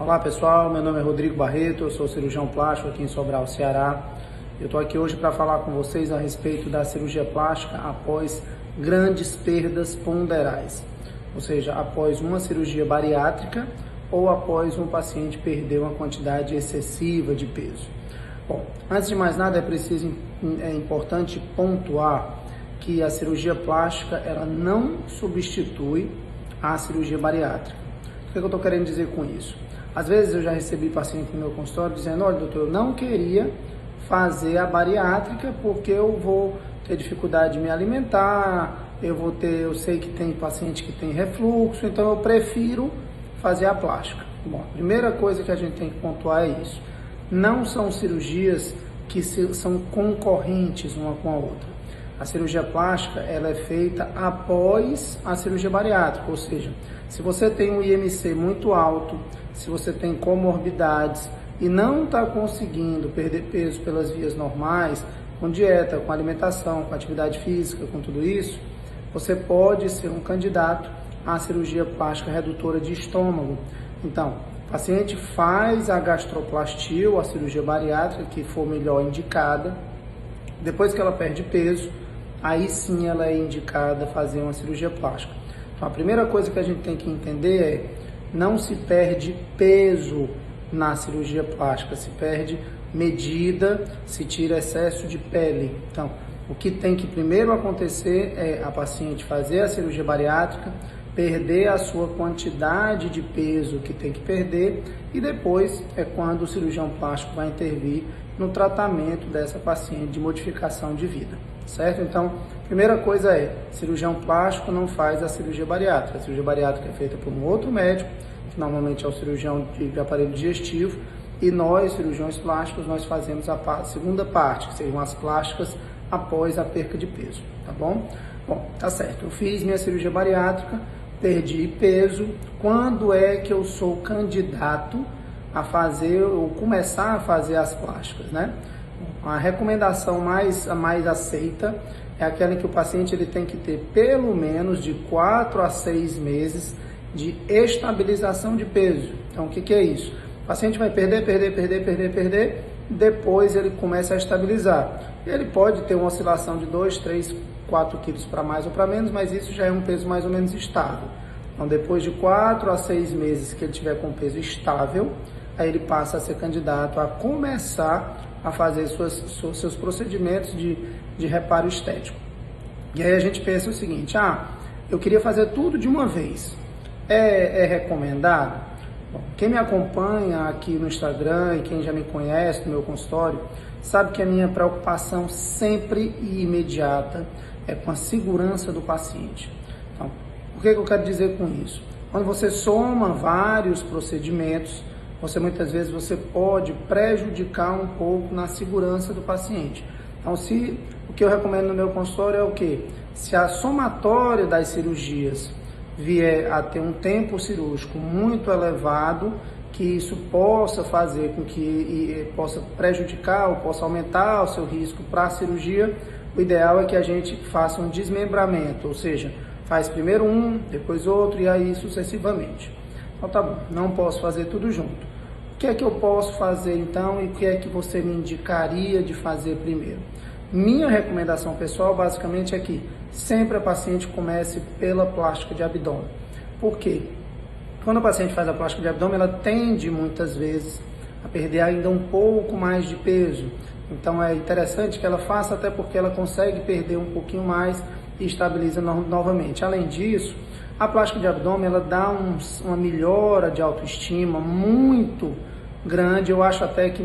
Olá pessoal, meu nome é Rodrigo Barreto, eu sou cirurgião plástico aqui em Sobral, Ceará. Eu estou aqui hoje para falar com vocês a respeito da cirurgia plástica após grandes perdas ponderais, ou seja, após uma cirurgia bariátrica ou após um paciente perder uma quantidade excessiva de peso. Bom, antes de mais nada é importante pontuar que a cirurgia plástica ela não substitui a cirurgia bariátrica. O que eu estou querendo dizer com isso? Às vezes eu já recebi paciente no meu consultório dizendo: olha doutor, eu não queria fazer a bariátrica porque eu vou ter dificuldade de me alimentar, eu sei que tem paciente que tem refluxo, então eu prefiro fazer a plástica. Bom, a primeira coisa que a gente tem que pontuar é isso. Não são cirurgias que são concorrentes uma com a outra. A cirurgia plástica ela é feita após a cirurgia bariátrica, ou seja, se você tem um IMC muito alto, se você tem comorbidades e não está conseguindo perder peso pelas vias normais, com dieta, com alimentação, com atividade física, com tudo isso, você pode ser um candidato à cirurgia plástica redutora de estômago. Então, o paciente faz a gastroplastia ou a cirurgia bariátrica, que for melhor indicada. Depois que ela perde peso, aí sim ela é indicada fazer uma cirurgia plástica. Então, a primeira coisa que a gente tem que entender é: não se perde peso na cirurgia plástica, se perde medida, se tira excesso de pele. Então, o que tem que primeiro acontecer é a paciente fazer a cirurgia bariátrica, perder a sua quantidade de peso que tem que perder, e depois é quando o cirurgião plástico vai intervir no tratamento dessa paciente de modificação de vida, certo? Então, primeira coisa é: cirurgião plástico não faz a cirurgia bariátrica. A cirurgia bariátrica é feita por um outro médico, que normalmente é o cirurgião de aparelho digestivo, e nós, cirurgiões plásticos, nós fazemos a segunda parte, que seriam as plásticas após a perca de peso, tá bom? Bom, tá certo, eu fiz minha cirurgia bariátrica, perdi peso. Quando é que eu sou candidato a fazer ou começar a fazer as plásticas, né? A recomendação mais aceita é aquela em que o paciente ele tem que ter pelo menos de 4 a 6 meses de estabilização de peso. Então, o que é isso? O paciente vai perder, depois ele começa a estabilizar. Ele pode ter uma oscilação de 2, 3, 4 quilos para mais ou para menos, mas isso já é um peso mais ou menos estável. Então, depois de 4 a 6 meses que ele tiver com peso estável, aí ele passa a ser candidato a começar a fazer seus procedimentos de reparo estético. E aí a gente pensa o seguinte: eu queria fazer tudo de uma vez. É recomendado? Bom, quem me acompanha aqui no Instagram e quem já me conhece no meu consultório, sabe que a minha preocupação sempre e imediata é com a segurança do paciente. Então, o que eu quero dizer com isso? Quando você soma vários procedimentos, muitas vezes você pode prejudicar um pouco na segurança do paciente. Então, o que eu recomendo no meu consultório é o quê? Se a somatória das cirurgias vier a ter um tempo cirúrgico muito elevado, que isso possa fazer com que possa prejudicar ou possa aumentar o seu risco para a cirurgia, o ideal é que a gente faça um desmembramento, ou seja, faz primeiro um, depois outro e aí sucessivamente. Então tá bom, não posso fazer tudo junto. O que é que eu posso fazer então e o que é que você me indicaria de fazer primeiro? Minha recomendação pessoal basicamente é que sempre a paciente comece pela plástica de abdômen. Por quê? Quando a paciente faz a plástica de abdômen, ela tende muitas vezes a perder ainda um pouco mais de peso. Então é interessante que ela faça, até porque ela consegue perder um pouquinho mais e estabiliza novamente. Além disso, a plástica de abdômen ela dá uma melhora de autoestima muito grande. Eu acho até que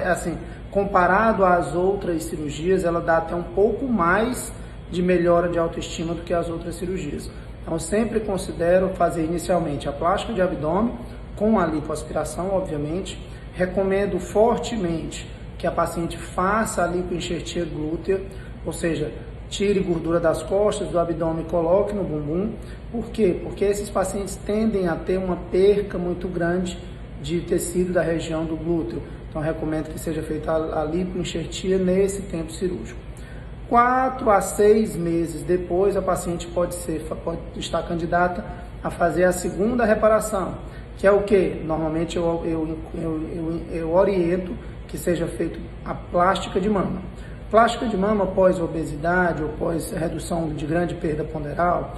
assim, comparado às outras cirurgias, ela dá até um pouco mais de melhora de autoestima do que as outras cirurgias. Então, eu sempre considero fazer inicialmente a plástica de abdômen, com a lipoaspiração, obviamente. Recomendo fortemente que a paciente faça a lipoenxertia glútea, ou seja, tire gordura das costas, do abdômen e coloque no bumbum. Por quê? Porque esses pacientes tendem a ter uma perca muito grande de tecido da região do glúteo. Então, recomendo que seja feita a lipoenxertia nesse tempo cirúrgico. 4 a 6 meses depois, a paciente pode estar candidata a fazer a segunda reparação, que é o que? Normalmente eu oriento que seja feito a plástica de mama. Plástica de mama após obesidade ou após redução de grande perda ponderal,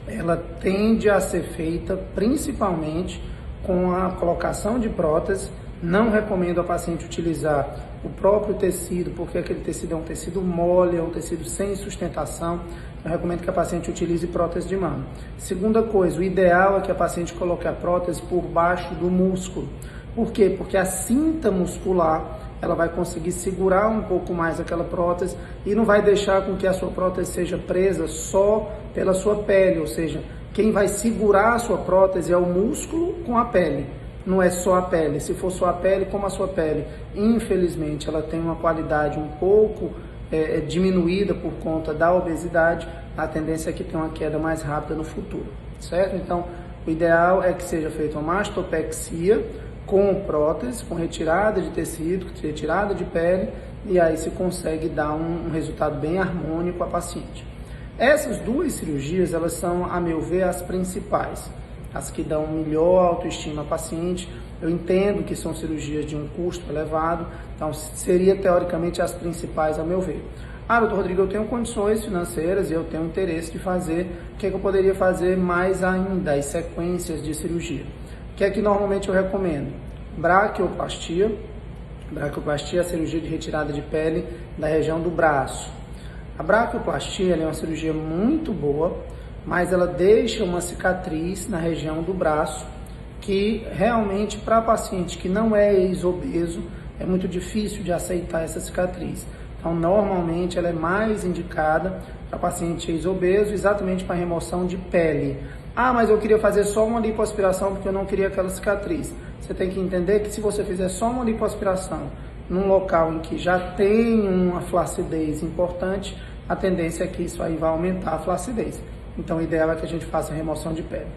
ela tende a ser feita principalmente com a colocação de prótese. Não recomendo a paciente utilizar o próprio tecido, porque aquele tecido é um tecido mole, é um tecido sem sustentação. Eu recomendo que a paciente utilize prótese de mama. Segunda coisa, o ideal é que a paciente coloque a prótese por baixo do músculo. Por quê? Porque a cinta muscular ela vai conseguir segurar um pouco mais aquela prótese e não vai deixar com que a sua prótese seja presa só pela sua pele, ou seja, quem vai segurar a sua prótese é o músculo com a pele, não é só a pele. Se for só a pele, como a sua pele, infelizmente, ela tem uma qualidade um pouco diminuída por conta da obesidade, a tendência é que tenha uma queda mais rápida no futuro, certo? Então, o ideal é que seja feita uma mastopexia, com prótese, com retirada de tecido, retirada de pele, e aí se consegue dar um resultado bem harmônico à paciente. Essas duas cirurgias, elas são, a meu ver, as principais, as que dão melhor autoestima à paciente. Eu entendo que são cirurgias de um custo elevado, então seria teoricamente as principais, a meu ver. Doutor Rodrigo, eu tenho condições financeiras e eu tenho interesse de fazer, o que eu poderia fazer mais ainda, as sequências de cirurgia? O que é que normalmente eu recomendo? Braquioplastia. Braquioplastia é a cirurgia de retirada de pele da região do braço. A braquioplastia é uma cirurgia muito boa, mas ela deixa uma cicatriz na região do braço que realmente para paciente que não é ex-obeso é muito difícil de aceitar essa cicatriz. Então normalmente ela é mais indicada para paciente ex-obeso exatamente para remoção de pele. Mas eu queria fazer só uma lipoaspiração porque eu não queria aquela cicatriz. Você tem que entender que se você fizer só uma lipoaspiração num local em que já tem uma flacidez importante, a tendência é que isso aí vai aumentar a flacidez. Então o ideal é que a gente faça a remoção de pele.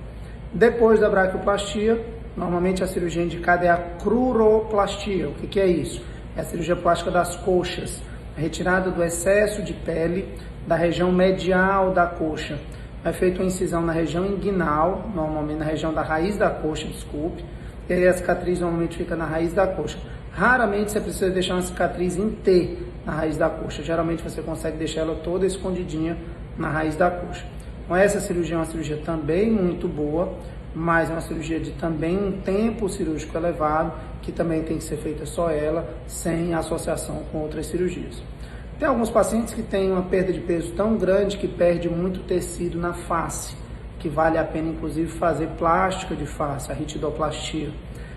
Depois da braquioplastia, normalmente a cirurgia indicada é a cruroplastia. O que é isso? É a cirurgia plástica das coxas, a retirada do excesso de pele da região medial da coxa. É feita uma incisão na região inguinal, normalmente na região da raiz da coxa, desculpe, e aí a cicatriz normalmente fica na raiz da coxa. Raramente você precisa deixar uma cicatriz em T na raiz da coxa, geralmente você consegue deixar ela toda escondidinha na raiz da coxa. Então essa cirurgia é uma cirurgia também muito boa, mas é uma cirurgia de também um tempo cirúrgico elevado, que também tem que ser feita só ela, sem associação com outras cirurgias. Tem alguns pacientes que têm uma perda de peso tão grande que perde muito tecido na face, que vale a pena inclusive fazer plástica de face, a ritidoplastia.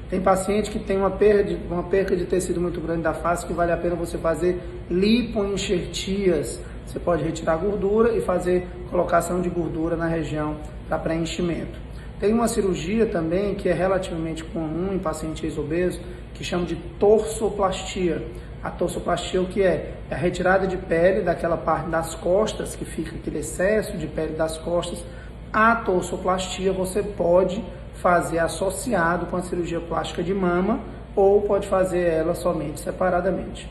Tem paciente que tem uma perda de tecido muito grande da face que vale a pena você fazer lipoenxertias. Você pode retirar gordura e fazer colocação de gordura na região para preenchimento. Tem uma cirurgia também que é relativamente comum em paciente ex-obeso, que chama de torsoplastia. A torsoplastia o que é? É a retirada de pele daquela parte das costas, que fica aquele excesso de pele das costas. A torsoplastia você pode fazer associado com a cirurgia plástica de mama ou pode fazer ela somente separadamente.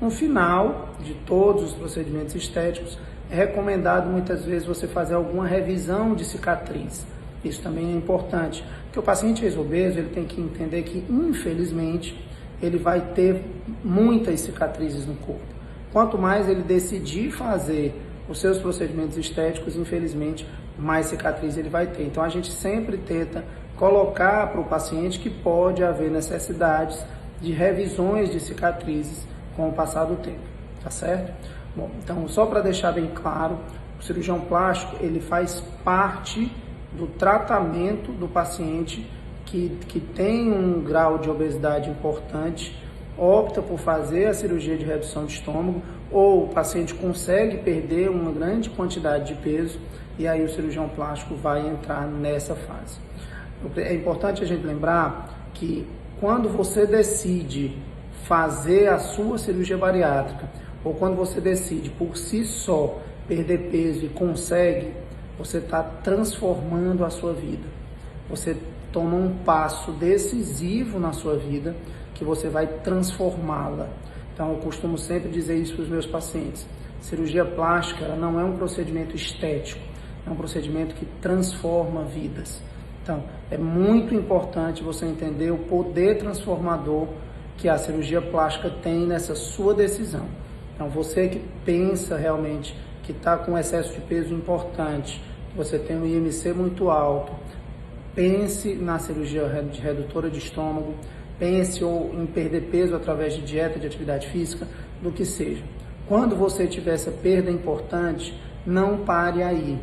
No final de todos os procedimentos estéticos, é recomendado muitas vezes você fazer alguma revisão de cicatriz. Isso também é importante, porque o paciente ex-obeso ele tem que entender que, infelizmente, ele vai ter muitas cicatrizes no corpo. Quanto mais ele decidir fazer os seus procedimentos estéticos, infelizmente, mais cicatriz ele vai ter. Então a gente sempre tenta colocar para o paciente que pode haver necessidades de revisões de cicatrizes com o passar do tempo, tá certo? Bom, então só para deixar bem claro, o cirurgião plástico ele faz parte do tratamento do paciente que tem um grau de obesidade importante, opta por fazer a cirurgia de redução de estômago, ou o paciente consegue perder uma grande quantidade de peso, e aí o cirurgião plástico vai entrar nessa fase. É importante a gente lembrar que quando você decide fazer a sua cirurgia bariátrica, ou quando você decide por si só perder peso e consegue, você está transformando a sua vida. Você toma um passo decisivo na sua vida que você vai transformá-la. Então eu costumo sempre dizer isso para os meus pacientes. Cirurgia plástica ela não é um procedimento estético, é um procedimento que transforma vidas. Então, é muito importante você entender o poder transformador que a cirurgia plástica tem nessa sua decisão. Então, você que pensa realmente que está com excesso de peso importante, que você tem um IMC muito alto, pense na cirurgia redutora de estômago, pense em perder peso através de dieta, de atividade física, do que seja. Quando você tiver essa perda importante, não pare aí.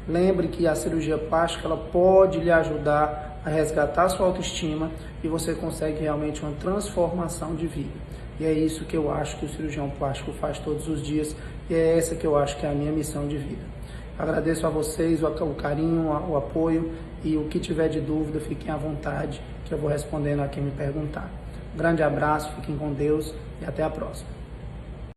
Lembre que a cirurgia plástica ela pode lhe ajudar a resgatar a sua autoestima e você consegue realmente uma transformação de vida. E é isso que eu acho que o cirurgião plástico faz todos os dias e é essa que eu acho que é a minha missão de vida. Agradeço a vocês o carinho, o apoio e o que tiver de dúvida, fiquem à vontade que eu vou respondendo a quem me perguntar. Um grande abraço, fiquem com Deus e até a próxima.